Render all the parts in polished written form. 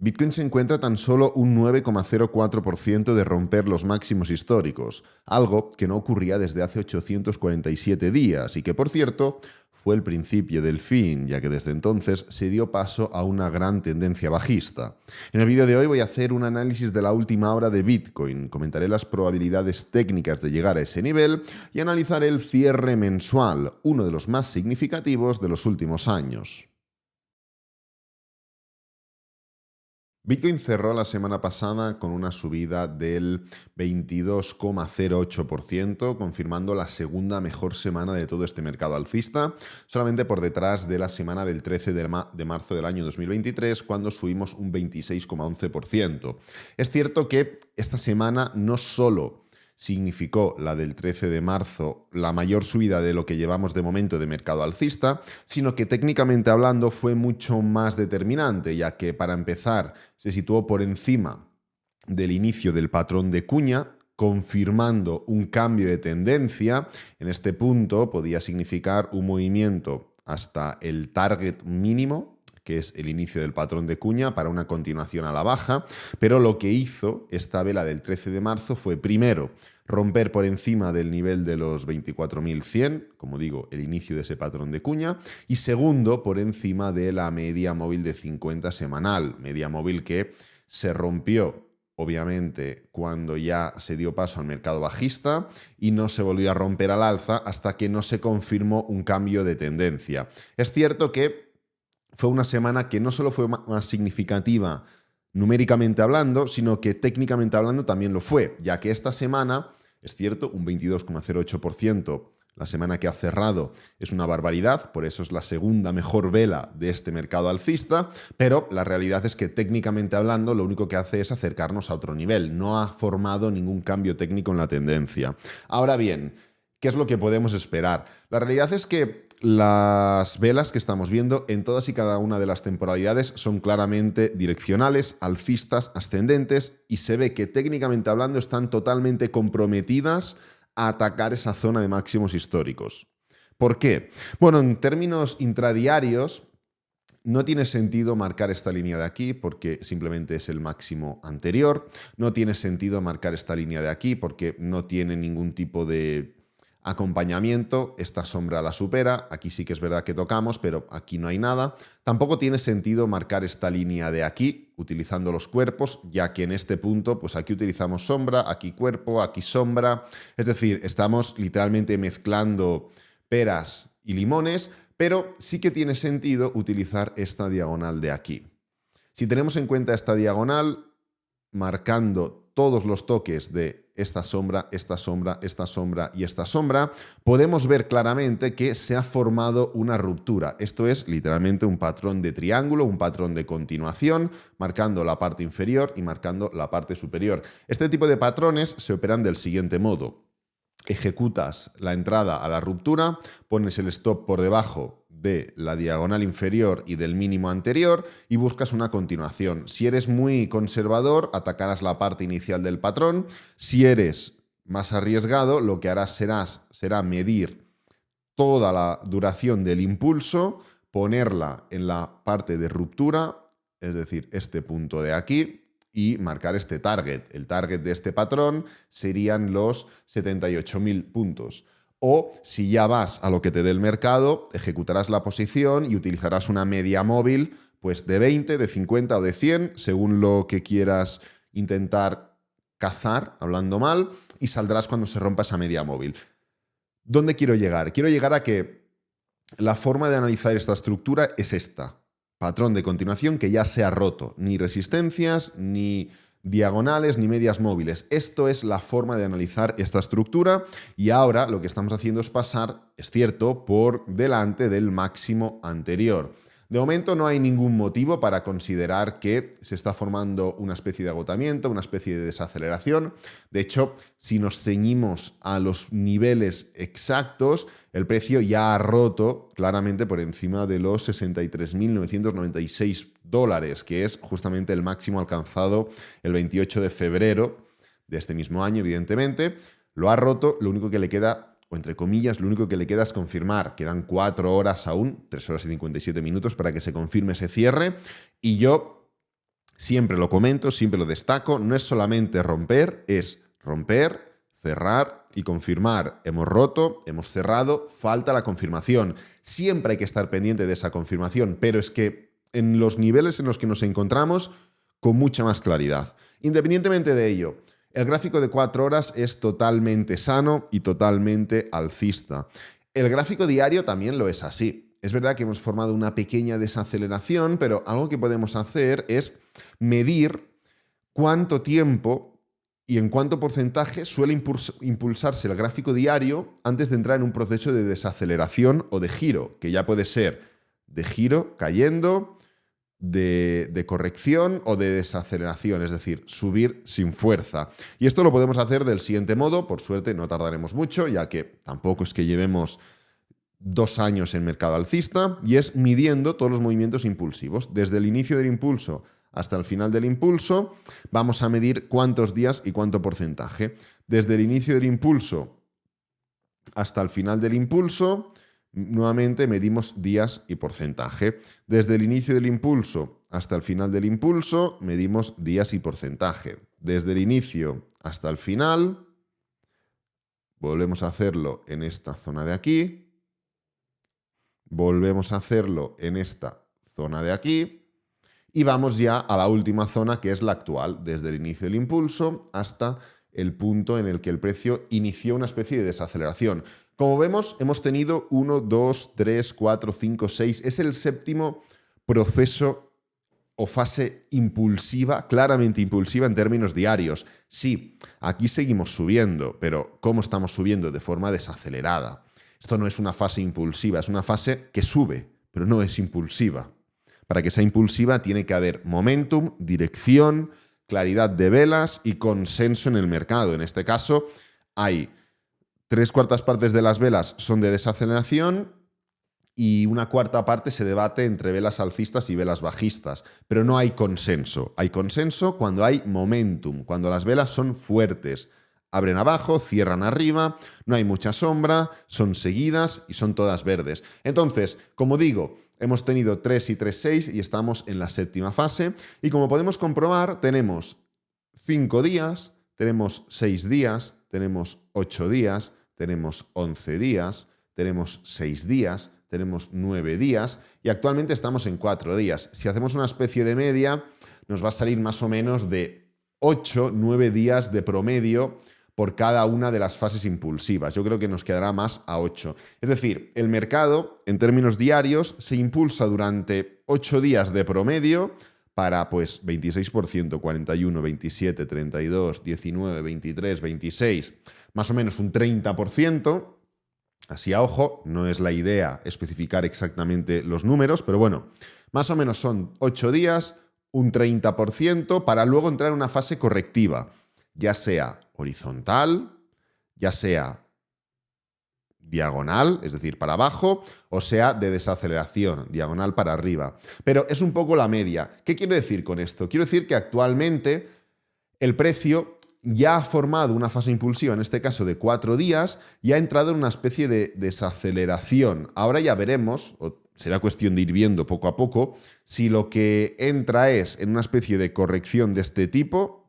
Bitcoin se encuentra tan solo un 9,04% de romper los máximos históricos, algo que no ocurría desde hace 847 días y que, por cierto, fue el principio del fin, ya que desde entonces se dio paso a una gran tendencia bajista. En el vídeo de hoy voy a hacer un análisis de la última hora de Bitcoin, comentaré las probabilidades técnicas de llegar a ese nivel y analizaré el cierre mensual, uno de los más significativos de los últimos años. Bitcoin cerró la semana pasada con una subida del 22,08%, confirmando la segunda mejor semana de todo este mercado alcista, solamente por detrás de la semana del 13 de marzo del año 2023, cuando subimos un 26,11%. Es cierto que esta semana no solo significó la del 13 de marzo la mayor subida de lo que llevamos de momento de mercado alcista, sino que técnicamente hablando fue mucho más determinante, ya que para empezar se situó por encima del inicio del patrón de cuña, confirmando un cambio de tendencia. En este punto podía significar un movimiento hasta el target mínimo, que es el inicio del patrón de cuña, para una continuación a la baja, pero lo que hizo esta vela del 13 de marzo fue, primero, romper por encima del nivel de los 24.100, como digo, el inicio de ese patrón de cuña, y segundo, por encima de la media móvil de 50 semanal, media móvil que se rompió, obviamente, cuando ya se dio paso al mercado bajista y no se volvió a romper al alza hasta que no se confirmó un cambio de tendencia. Es cierto que fue una semana que no solo fue más significativa numéricamente hablando, sino que técnicamente hablando también lo fue, ya que esta semana, es cierto, un 22,08%, la semana que ha cerrado es una barbaridad, por eso es la segunda mejor vela de este mercado alcista, pero la realidad es que técnicamente hablando lo único que hace es acercarnos a otro nivel, no ha formado ningún cambio técnico en la tendencia. Ahora bien, ¿qué es lo que podemos esperar? La realidad es que las velas que estamos viendo en todas y cada una de las temporalidades son claramente direccionales, alcistas, ascendentes, y se ve que técnicamente hablando están totalmente comprometidas a atacar esa zona de máximos históricos. ¿Por qué? Bueno, en términos intradiarios, no tiene sentido marcar esta línea de aquí porque simplemente es el máximo anterior. No tiene sentido marcar esta línea de aquí porque no tiene ningún tipo de acompañamiento. Esta sombra la supera. Aquí sí que es verdad que tocamos, pero aquí no hay nada. Tampoco tiene sentido marcar esta línea de aquí utilizando los cuerpos, ya que en este punto, pues aquí utilizamos sombra, aquí cuerpo, aquí sombra. Es decir, estamos literalmente mezclando peras y limones, pero sí que tiene sentido utilizar esta diagonal de aquí. Si tenemos en cuenta esta diagonal, marcando todos los toques de esta sombra, esta sombra, esta sombra y esta sombra, podemos ver claramente que se ha formado una ruptura. Esto es literalmente un patrón de triángulo, un patrón de continuación, marcando la parte inferior y marcando la parte superior. Este tipo de patrones se operan del siguiente modo. Ejecutas la entrada a la ruptura, pones el stop por debajo de la diagonal inferior y del mínimo anterior y buscas una continuación. Si eres muy conservador, atacarás la parte inicial del patrón. Si eres más arriesgado, lo que harás será medir toda la duración del impulso, ponerla en la parte de ruptura, es decir, este punto de aquí, y marcar este target. El target de este patrón serían los 78.000 puntos. O si ya vas a lo que te dé el mercado, ejecutarás la posición y utilizarás una media móvil pues de 20, de 50 o de 100, según lo que quieras intentar cazar, hablando mal, y saldrás cuando se rompa esa media móvil. ¿Dónde quiero llegar? Quiero llegar a que la forma de analizar esta estructura es esta. Patrón de continuación que ya se ha roto. Ni resistencias, ni diagonales, ni medias móviles. Esto es la forma de analizar esta estructura y ahora lo que estamos haciendo es pasar, es cierto, por delante del máximo anterior. De momento no hay ningún motivo para considerar que se está formando una especie de agotamiento, una especie de desaceleración. De hecho, si nos ceñimos a los niveles exactos, el precio ya ha roto claramente por encima de los $63.996, que es justamente el máximo alcanzado el 28 de febrero de este mismo año, evidentemente. Lo ha roto, lo único que le queda, o entre comillas, lo único que le queda es confirmar. Quedan 4 horas aún, 3 horas y 57 minutos para que se confirme ese cierre. Y yo siempre lo comento, siempre lo destaco, no es solamente romper, es romper, cerrar y confirmar. Hemos roto, hemos cerrado, falta la confirmación. Siempre hay que estar pendiente de esa confirmación, pero es que en los niveles en los que nos encontramos, con mucha más claridad. Independientemente de ello, el gráfico de 4 horas es totalmente sano y totalmente alcista. El gráfico diario también lo es así. Es verdad que hemos formado una pequeña desaceleración, pero algo que podemos hacer es medir cuánto tiempo y en cuánto porcentaje suele impulsarse el gráfico diario antes de entrar en un proceso de desaceleración o de giro, que ya puede ser de giro cayendo, de corrección o de desaceleración, es decir, subir sin fuerza. Y esto lo podemos hacer del siguiente modo, por suerte no tardaremos mucho, ya que tampoco es que llevemos 2 años en mercado alcista, y es midiendo todos los movimientos impulsivos. Desde el inicio del impulso hasta el final del impulso, vamos a medir cuántos días y cuánto porcentaje. Desde el inicio del impulso hasta el final del impulso, nuevamente medimos días y porcentaje. Desde el inicio del impulso hasta el final del impulso, medimos días y porcentaje. Desde el inicio hasta el final, volvemos a hacerlo en esta zona de aquí. Volvemos a hacerlo en esta zona de aquí. Y vamos ya a la última zona, que es la actual, desde el inicio del impulso hasta el punto en el que el precio inició una especie de desaceleración. Como vemos, hemos tenido 1, 2, 3, 4, 5, 6. Es el 7º proceso o fase impulsiva, claramente impulsiva en términos diarios. Sí, aquí seguimos subiendo, pero ¿cómo estamos subiendo? De forma desacelerada. Esto no es una fase impulsiva, es una fase que sube, pero no es impulsiva. Para que sea impulsiva tiene que haber momentum, dirección, claridad de velas y consenso en el mercado. En este caso, hay 3/4 partes de las velas son de desaceleración y 1/4 parte se debate entre velas alcistas y velas bajistas. Pero no hay consenso. Hay consenso cuando hay momentum, cuando las velas son fuertes. Abren abajo, cierran arriba, no hay mucha sombra, son seguidas y son todas verdes. Entonces, como digo, hemos tenido 3 y 3, 6 y estamos en la 7ª fase. Y como podemos comprobar, tenemos 5 días, tenemos 6 días, tenemos 8 días, tenemos 11 días, tenemos 6 días, tenemos 9 días y actualmente estamos en 4 días. Si hacemos una especie de media, nos va a salir más o menos de 8, 9 días de promedio por cada una de las fases impulsivas. Yo creo que nos quedará más a 8. Es decir, el mercado, en términos diarios, se impulsa durante 8 días de promedio para, pues, 26%, 41, 27, 32, 19, 23, 26, más o menos un 30%. Así a ojo, no es la idea especificar exactamente los números, pero bueno, más o menos son 8 días, un 30%, para luego entrar en una fase correctiva, ya sea horizontal, ya sea diagonal, es decir, para abajo, o sea de desaceleración, diagonal para arriba. Pero es un poco la media. ¿Qué quiero decir con esto? Quiero decir que actualmente el precio ya ha formado una fase impulsiva, en este caso de 4 días, y ha entrado en una especie de desaceleración. Ahora ya veremos, o será cuestión de ir viendo poco a poco, si lo que entra es en una especie de corrección de este tipo.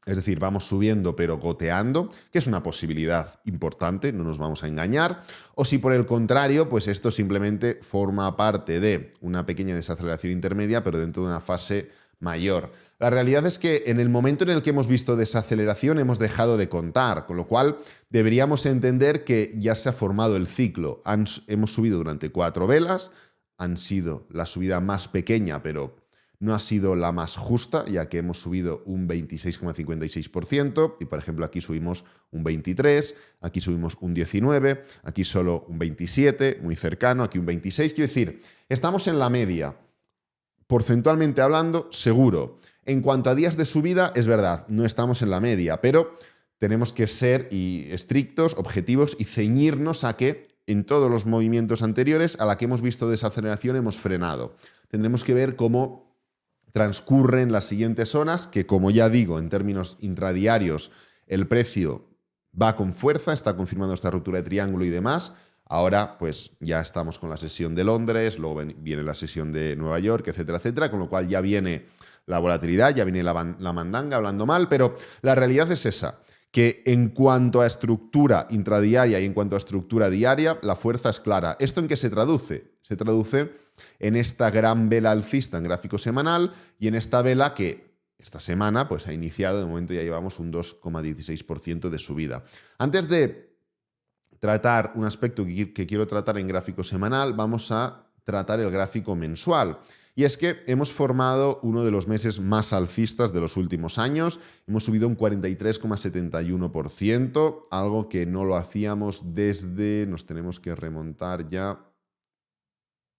Es decir, vamos subiendo pero goteando, que es una posibilidad importante, no nos vamos a engañar. O si por el contrario, pues esto simplemente forma parte de una pequeña desaceleración intermedia, pero dentro de una fase mayor. La realidad es que en el momento en el que hemos visto desaceleración hemos dejado de contar, con lo cual deberíamos entender que ya se ha formado el ciclo. Hemos subido durante 4 velas, han sido la subida más pequeña, pero no ha sido la más justa, ya que hemos subido un 26,56% y, por ejemplo, aquí subimos un 23%, aquí subimos un 19%, aquí solo un 27%, muy cercano, aquí un 26%. Quiero decir, estamos en la media. Porcentualmente hablando, seguro. En cuanto a días de subida, es verdad, no estamos en la media, pero tenemos que ser estrictos, objetivos y ceñirnos a que en todos los movimientos anteriores a la que hemos visto desaceleración hemos frenado. Tendremos que ver cómo transcurren las siguientes horas, que como ya digo, en términos intradiarios, el precio va con fuerza, está confirmando esta ruptura de triángulo y demás. Ahora, pues ya estamos con la sesión de Londres, luego viene la sesión de Nueva York, etcétera, etcétera, con lo cual ya viene la volatilidad, ya viene la mandanga hablando mal, pero la realidad es esa, que en cuanto a estructura intradiaria y en cuanto a estructura diaria, la fuerza es clara. ¿Esto en qué se traduce? Se traduce en esta gran vela alcista en gráfico semanal y en esta vela que esta semana pues, ha iniciado, de momento ya llevamos un 2,16% de subida. Antes de tratar un aspecto que quiero tratar en gráfico semanal, vamos a tratar el gráfico mensual. Y es que hemos formado uno de los meses más alcistas de los últimos años. Hemos subido un 43,71%, algo que no lo hacíamos desde... Nos tenemos que remontar ya...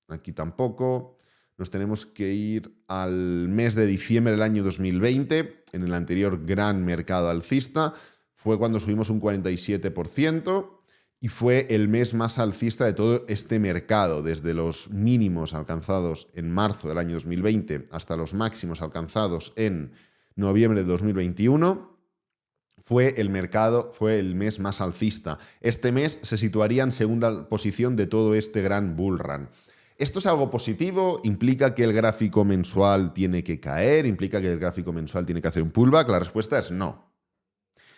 Aquí tampoco. Nos tenemos que ir al mes de diciembre del año 2020, en el anterior gran mercado alcista. Fue cuando subimos un 47%. Y fue el mes más alcista de todo este mercado, desde los mínimos alcanzados en marzo del año 2020 hasta los máximos alcanzados en noviembre de 2021. Fue el mes más alcista. Este mes se situaría en segunda posición de todo este gran bull run. ¿Esto es algo positivo? ¿Implica que el gráfico mensual tiene que caer? ¿Implica que el gráfico mensual tiene que hacer un pullback? La respuesta es no.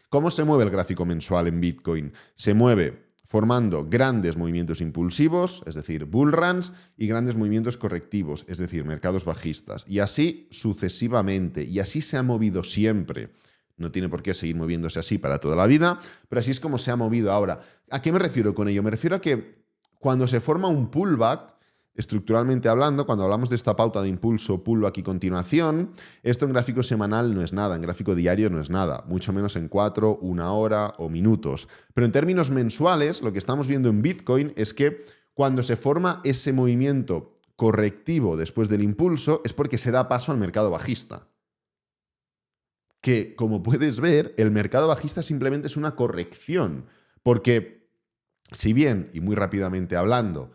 ¿Cómo se mueve el gráfico mensual en Bitcoin? Se mueve formando grandes movimientos impulsivos, es decir, bull runs, y grandes movimientos correctivos, es decir, mercados bajistas. Y así sucesivamente, y así se ha movido siempre. No tiene por qué seguir moviéndose así para toda la vida, pero así es como se ha movido ahora. ¿A qué me refiero con ello? Me refiero a que cuando se forma un pullback, estructuralmente hablando, cuando hablamos de esta pauta de impulso, pullback y continuación, esto en gráfico semanal no es nada, en gráfico diario no es nada, mucho menos en 4, 1 hora o minutos. Pero en términos mensuales, lo que estamos viendo en Bitcoin es que cuando se forma ese movimiento correctivo después del impulso es porque se da paso al mercado bajista. Que, como puedes ver, el mercado bajista simplemente es una corrección, porque si bien, y muy rápidamente hablando,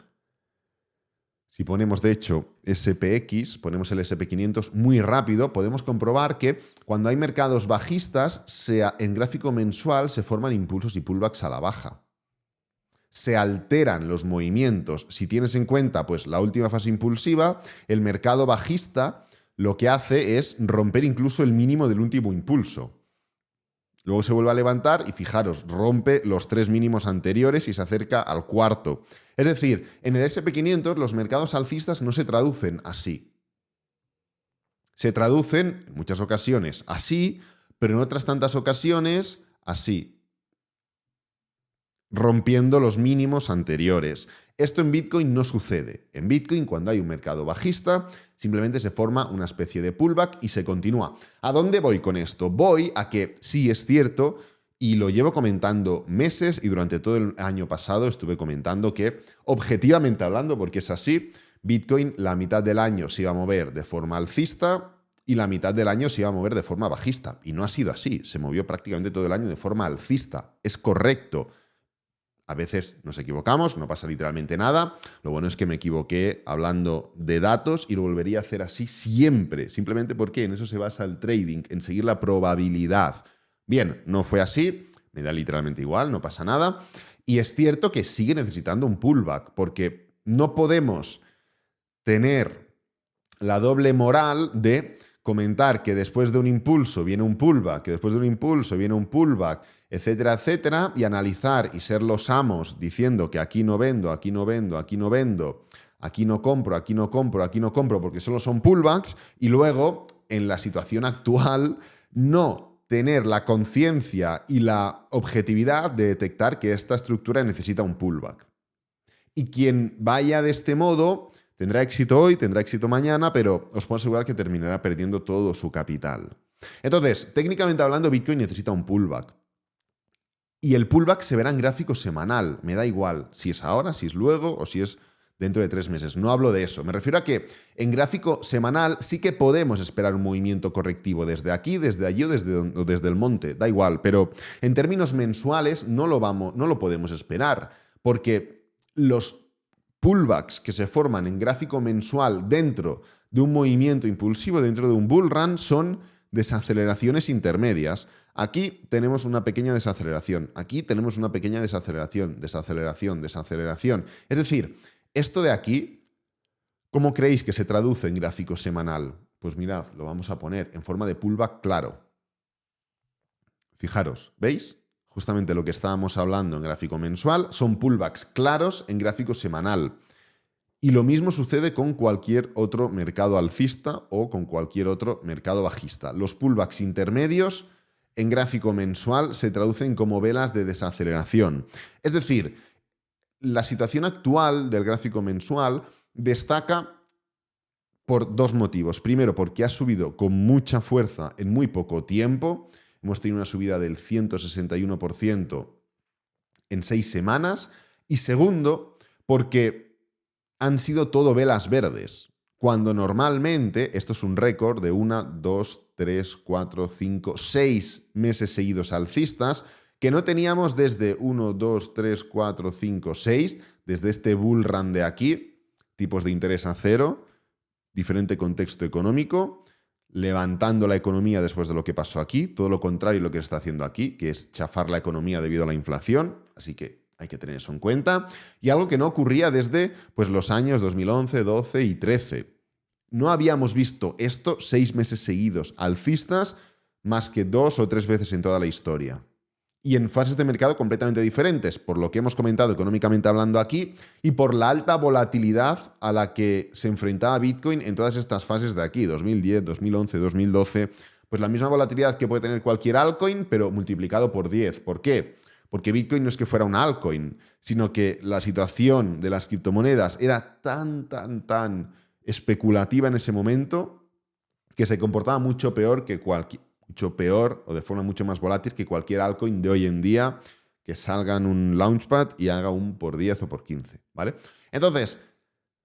si ponemos, de hecho, SPX, ponemos el SP500 muy rápido, podemos comprobar que cuando hay mercados bajistas, en gráfico mensual se forman impulsos y pullbacks a la baja. Se alteran los movimientos. Si tienes en cuenta pues, la última fase impulsiva, el mercado bajista lo que hace es romper incluso el mínimo del último impulso. Luego se vuelve a levantar y fijaros, rompe los 3 mínimos anteriores y se acerca al cuarto. Es decir, en el SP500 los mercados alcistas no se traducen así. Se traducen en muchas ocasiones así, pero en otras tantas ocasiones así, rompiendo los mínimos anteriores. Esto en Bitcoin no sucede. En Bitcoin, cuando hay un mercado bajista, simplemente se forma una especie de pullback y se continúa. ¿A dónde voy con esto? Voy a que sí es cierto, y lo llevo comentando meses y durante todo el año pasado estuve comentando que, objetivamente hablando, porque es así, Bitcoin la mitad del año se iba a mover de forma alcista y la mitad del año se iba a mover de forma bajista. Y no ha sido así. Se movió prácticamente todo el año de forma alcista. Es correcto. A veces nos equivocamos, no pasa literalmente nada. Lo bueno es que me equivoqué hablando de datos y lo volvería a hacer así siempre. Simplemente porque en eso se basa el trading, en seguir la probabilidad. Bien, no fue así, me da literalmente igual, no pasa nada. Y es cierto que sigue necesitando un pullback, porque no podemos tener la doble moral de comentar que después de un impulso viene un pullback, que después de un impulso viene un pullback, etcétera, etcétera, y analizar y ser los amos diciendo que aquí no vendo, aquí no vendo, aquí no vendo, aquí no compro, aquí no compro, aquí no compro, porque solo son pullbacks, y luego, en la situación actual, no tener la conciencia y la objetividad de detectar que esta estructura necesita un pullback. Y quien vaya de este modo tendrá éxito hoy, tendrá éxito mañana, pero os puedo asegurar que terminará perdiendo todo su capital. Entonces, técnicamente hablando, Bitcoin necesita un pullback. Y el pullback se verá en gráfico semanal. Me da igual si es ahora, si es luego o si es dentro de 3 meses. No hablo de eso. Me refiero a que en gráfico semanal sí que podemos esperar un movimiento correctivo desde aquí, desde allí o desde el monte. Da igual. Pero en términos mensuales no lo podemos esperar. Porque los pullbacks que se forman en gráfico mensual dentro de un movimiento impulsivo, dentro de un bull run, son desaceleraciones intermedias. Aquí tenemos una pequeña desaceleración, aquí tenemos una pequeña desaceleración, desaceleración. Es decir, esto de aquí, ¿cómo creéis que se traduce en gráfico semanal? Pues mirad, lo vamos a poner en forma de pullback claro. Fijaros, ¿veis? Justamente lo que estábamos hablando en gráfico mensual son pullbacks claros en gráfico semanal. Y lo mismo sucede con cualquier otro mercado alcista o con cualquier otro mercado bajista. Los pullbacks intermedios en gráfico mensual se traducen como velas de desaceleración. Es decir, la situación actual del gráfico mensual destaca por dos motivos. Primero, porque ha subido con mucha fuerza en muy poco tiempo. Hemos tenido una subida del 161% en 6 semanas. Y segundo, porque han sido todo velas verdes, cuando normalmente esto es un récord de 1, 2, 3, 4, 5, 6 meses seguidos alcistas, que no teníamos desde 1, 2, 3, 4, 5, 6, desde este bull run de aquí, tipos de interés a cero, diferente contexto económico, levantando la economía después de lo que pasó aquí, todo lo contrario a lo que se está haciendo aquí, que es chafar la economía debido a la inflación, así que hay que tener eso en cuenta, y algo que no ocurría desde pues, los años 2011, 12 y 13. No habíamos visto esto 6 meses seguidos alcistas más que 2 o 3 veces en toda la historia. Y en fases de mercado completamente diferentes, por lo que hemos comentado económicamente hablando aquí y por la alta volatilidad a la que se enfrentaba Bitcoin en todas estas fases de aquí, 2010, 2011, 2012, pues la misma volatilidad que puede tener cualquier altcoin, pero multiplicado por 10. ¿Por qué? Porque Bitcoin no es que fuera un altcoin, sino que la situación de las criptomonedas era tan especulativa en ese momento que se comportaba mucho peor o de forma mucho más volátil que cualquier altcoin de hoy en día que salga en un launchpad y haga un por 10 o por 15, ¿vale? Entonces,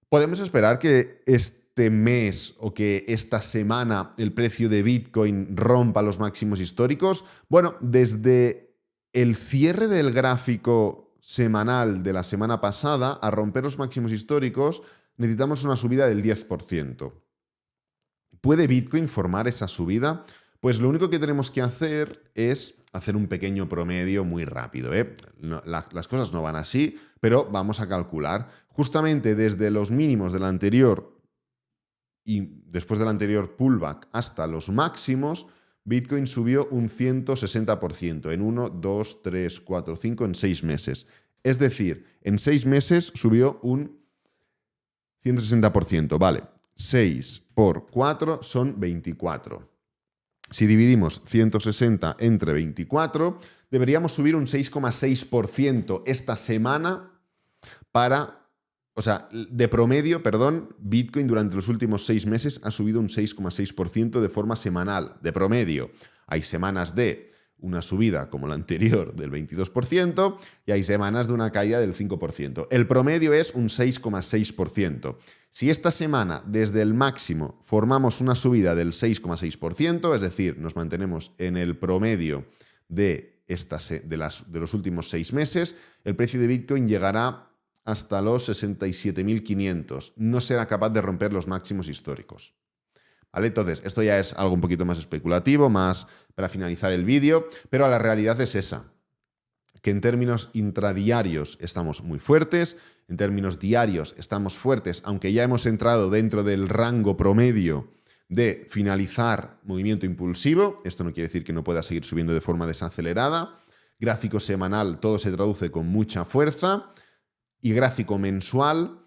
podemos esperar que este mes o que esta semana el precio de Bitcoin rompa los máximos históricos. Bueno, desde el cierre del gráfico semanal de la semana pasada a romper los máximos históricos necesitamos una subida del 10%. ¿Puede Bitcoin formar esa subida? Pues lo único que tenemos que hacer es hacer un pequeño promedio muy rápido, ¿eh? Las cosas no van así, pero vamos a calcular. Justamente desde los mínimos del anterior y después del anterior pullback hasta los máximos, Bitcoin subió un 160% en 1, 2, 3, 4, 5, en 6 meses. Es decir, en 6 meses subió un 160%. Vale, 6 por 4 son 24. Si dividimos 160 entre 24, deberíamos subir un 6,6% esta semana de promedio, Bitcoin durante los últimos 6 meses ha subido un 6,6% de forma semanal, de promedio. Hay semanas de una subida como la anterior del 22% y hay semanas de una caída del 5%. El promedio es un 6,6%. Si esta semana, desde el máximo, formamos una subida del 6,6%, es decir, nos mantenemos en el promedio de los últimos 6 meses, el precio de Bitcoin llegará hasta los 67.500. No será capaz de romper los máximos históricos. ¿Vale? Entonces, esto ya es algo un poquito más especulativo, más para finalizar el vídeo, pero la realidad es esa, que en términos intradiarios estamos muy fuertes, en términos diarios estamos fuertes, aunque ya hemos entrado dentro del rango promedio de finalizar movimiento impulsivo. Esto no quiere decir que no pueda seguir subiendo de forma desacelerada. Gráfico semanal, todo se traduce con mucha fuerza. Y gráfico mensual,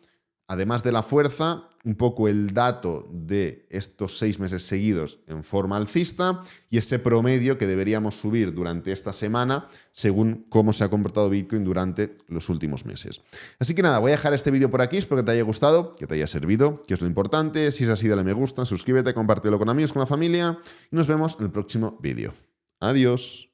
además de la fuerza, un poco el dato de estos 6 meses seguidos en forma alcista y ese promedio que deberíamos subir durante esta semana según cómo se ha comportado Bitcoin durante los últimos meses. Así que nada, voy a dejar este vídeo por aquí, espero que te haya gustado, que te haya servido, que es lo importante. Si es así, dale me gusta, suscríbete, compártelo con amigos, con la familia y nos vemos en el próximo vídeo. Adiós.